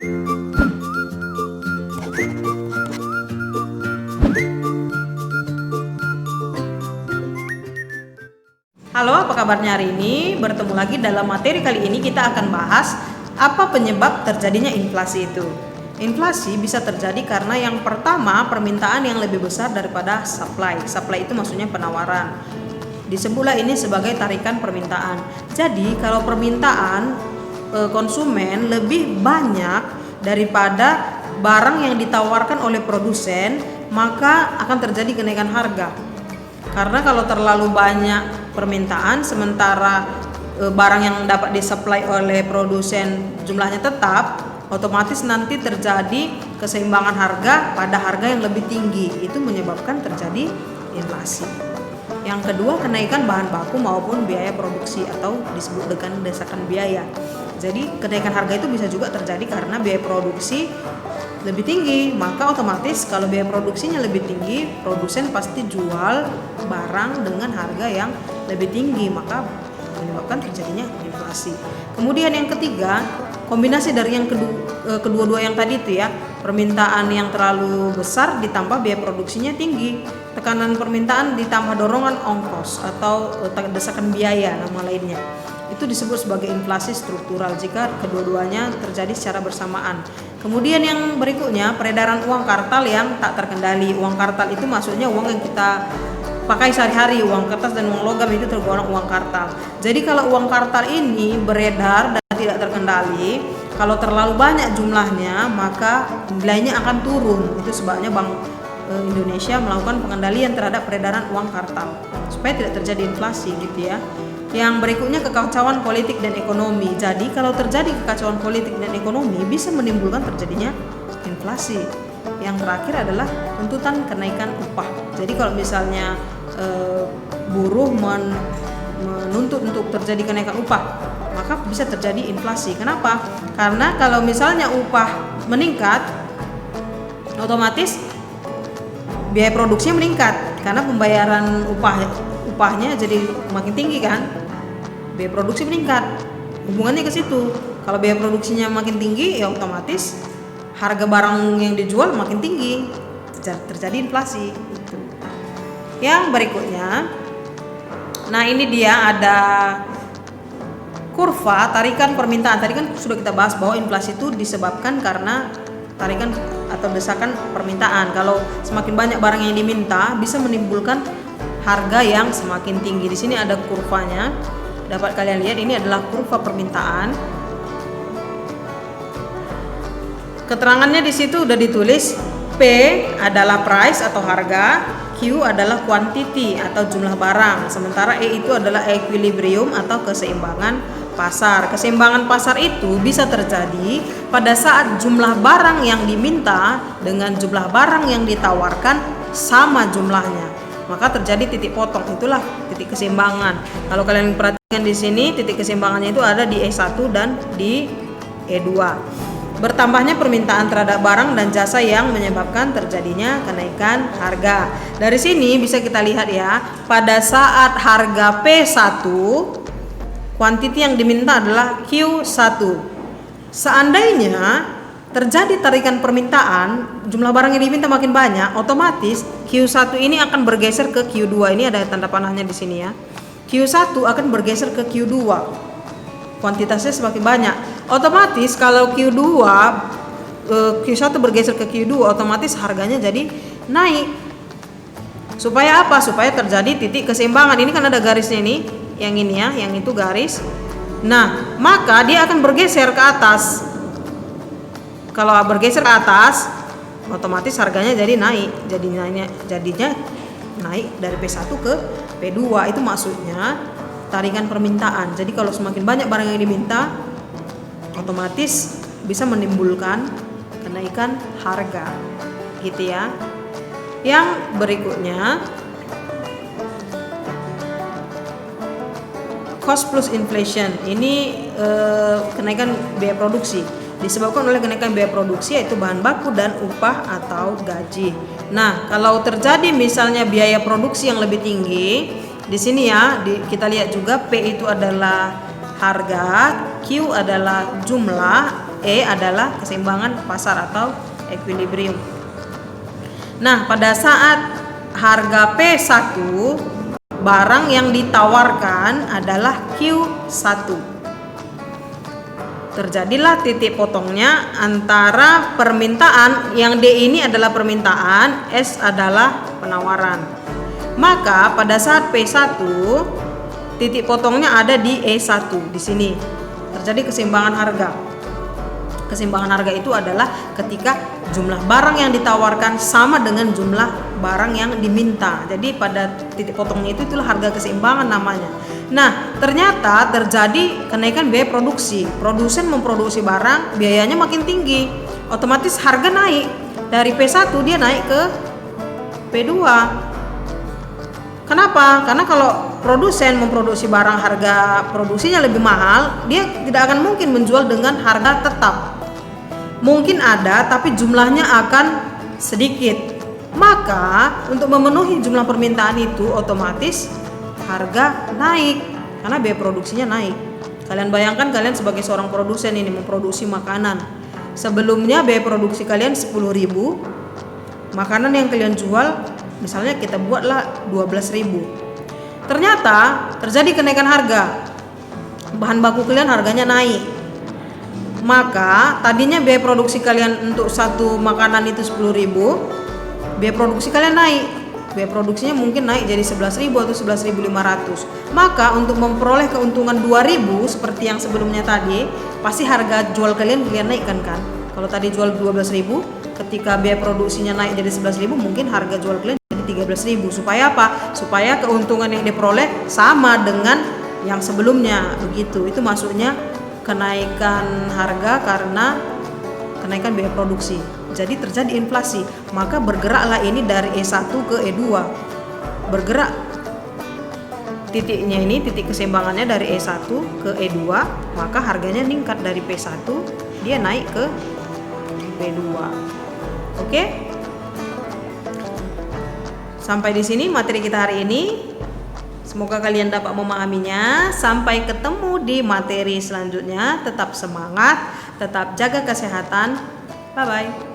Halo, apa kabarnya hari ini? Bertemu lagi dalam materi kali ini kita akan bahas apa penyebab terjadinya inflasi itu. Inflasi bisa terjadi karena yang pertama permintaan yang lebih besar daripada supply. Supply itu maksudnya penawaran. Disebutlah ini sebagai tarikan permintaan. Jadi kalau permintaan konsumen lebih banyak daripada barang yang ditawarkan oleh produsen, maka akan terjadi kenaikan harga. Karena kalau terlalu banyak permintaan sementara barang yang dapat disuplai oleh produsen jumlahnya tetap, otomatis nanti terjadi keseimbangan harga pada harga yang lebih tinggi. Itu menyebabkan terjadi inflasi. Yang kedua, kenaikan bahan baku maupun biaya produksi atau disebut dengan desakan biaya. Jadi kenaikan harga itu bisa juga terjadi karena biaya produksi lebih tinggi, maka otomatis kalau biaya produksinya lebih tinggi, produsen pasti jual barang dengan harga yang lebih tinggi, maka menyebabkan terjadinya inflasi. Kemudian yang ketiga, kombinasi dari yang kedua-dua yang tadi itu ya, permintaan yang terlalu besar ditambah biaya produksinya tinggi, tekanan permintaan ditambah dorongan ongkos atau desakan biaya nama lainnya. Itu disebut sebagai inflasi struktural jika kedua-duanya terjadi secara bersamaan. Kemudian yang berikutnya, peredaran uang kartal yang tak terkendali. Uang kartal itu maksudnya uang yang kita pakai sehari-hari, uang kertas dan uang logam itu tergolong uang kartal. Jadi kalau uang kartal ini beredar dan tidak terkendali, kalau terlalu banyak jumlahnya maka nilainya akan turun. Itu sebabnya Bank Indonesia melakukan pengendalian terhadap peredaran uang kartal supaya tidak terjadi inflasi gitu ya. Yang berikutnya, kekacauan politik dan ekonomi. Jadi kalau terjadi kekacauan politik dan ekonomi bisa menimbulkan terjadinya inflasi. Yang terakhir adalah tuntutan kenaikan upah. Jadi kalau misalnya buruh menuntut untuk terjadi kenaikan upah, maka bisa terjadi inflasi. Kenapa? Karena kalau misalnya upah meningkat, otomatis biaya produksinya meningkat karena pembayaran upahnya jadi makin tinggi kan, biaya produksi meningkat, hubungannya ke situ. Kalau biaya produksinya makin tinggi, ya otomatis harga barang yang dijual makin tinggi, terjadi inflasi. Yang berikutnya, nah ini dia ada kurva tarikan permintaan. Tadi kan sudah kita bahas bahwa inflasi itu disebabkan karena tarikan atau desakan permintaan. Kalau semakin banyak barang yang diminta bisa menimbulkan harga yang semakin tinggi. Di sini ada kurvanya, dapat kalian lihat, ini adalah kurva permintaan. Keterangannya di situ udah ditulis, P adalah price atau harga, Q adalah quantity atau jumlah barang, sementara E itu adalah equilibrium atau keseimbangan pasar. Keseimbangan pasar itu bisa terjadi pada saat jumlah barang yang diminta dengan jumlah barang yang ditawarkan sama jumlahnya, maka terjadi titik potong. Itulah titik keseimbangan. Kalau kalian perhatikan di sini, titik keseimbangannya itu ada di E1 dan di E2. Bertambahnya permintaan terhadap barang dan jasa yang menyebabkan terjadinya kenaikan harga. Dari sini bisa kita lihat ya, pada saat harga P1, kuantiti yang diminta adalah Q1. Seandainya terjadi tarikan permintaan, jumlah barang yang diminta makin banyak, otomatis Q1 ini akan bergeser ke Q2. Ini ada tanda panahnya di sini ya. Q1 akan bergeser ke Q2. Kuantitasnya semakin banyak. Otomatis kalau Q1 bergeser ke Q2, otomatis harganya jadi naik. Supaya apa? Supaya terjadi titik keseimbangan. Ini kan ada garisnya nih, yang ini ya, yang itu garis. Nah, maka dia akan bergeser ke atas. Kalau bergeser ke atas, otomatis harganya jadi naik. Jadinya naik dari P1 ke P2. Itu maksudnya tarikan permintaan. Jadi kalau semakin banyak barang yang diminta, otomatis bisa menimbulkan kenaikan harga. Gitu ya. Yang berikutnya, cost plus inflation. Ini kenaikan biaya produksi. Disebabkan oleh kenaikan biaya produksi yaitu bahan baku dan upah atau gaji. Nah, kalau terjadi misalnya biaya produksi yang lebih tinggi, di sini ya, kita lihat juga P itu adalah harga, Q adalah jumlah, E adalah keseimbangan pasar atau equilibrium. Nah, pada saat harga P1, barang yang ditawarkan adalah Q1. Terjadilah titik potongnya antara permintaan, yang D ini adalah permintaan, S adalah penawaran. Maka pada saat P1, titik potongnya ada di E1 di sini. Terjadi keseimbangan harga. Keseimbangan harga itu adalah ketika jumlah barang yang ditawarkan sama dengan jumlah barang yang diminta. Jadi pada titik potongnya itulah harga keseimbangan namanya. Nah, ternyata terjadi kenaikan biaya produksi. Produsen memproduksi barang, biayanya makin tinggi. Otomatis harga naik. Dari P1 dia naik ke P2. Kenapa? Karena kalau produsen memproduksi barang harga produksinya lebih mahal, dia tidak akan mungkin menjual dengan harga tetap. Mungkin ada, tapi jumlahnya akan sedikit. Maka untuk memenuhi jumlah permintaan itu, otomatis harga naik karena biaya produksinya naik. Kalian bayangkan kalian sebagai seorang produsen ini memproduksi makanan. Sebelumnya biaya produksi kalian 10.000. Makanan yang kalian jual misalnya kita buatlah 12.000. Ternyata terjadi kenaikan harga. Bahan baku kalian harganya naik. Maka tadinya biaya produksi kalian untuk satu makanan itu 10.000, biaya produksi kalian naik. Biaya produksinya mungkin naik jadi 11.000 atau 11.500. Maka untuk memperoleh keuntungan 2.000 seperti yang sebelumnya tadi, pasti harga jual kalian naikkan kan? Kalau tadi jual 12.000, ketika biaya produksinya naik jadi 11.000, mungkin harga jual kalian jadi 13.000. Supaya apa? Supaya keuntungan yang diperoleh sama dengan yang sebelumnya. Begitu. Itu maksudnya kenaikan harga karena kenaikan biaya produksi. Jadi terjadi inflasi, maka bergeraklah ini dari E1 ke E2. Bergerak titiknya ini, titik keseimbangannya dari E1 ke E2, maka harganya meningkat dari P1, dia naik ke P2. Oke? Sampai di sini materi kita hari ini. Semoga kalian dapat memahaminya. Sampai ketemu di materi selanjutnya. Tetap semangat, tetap jaga kesehatan. Bye-bye.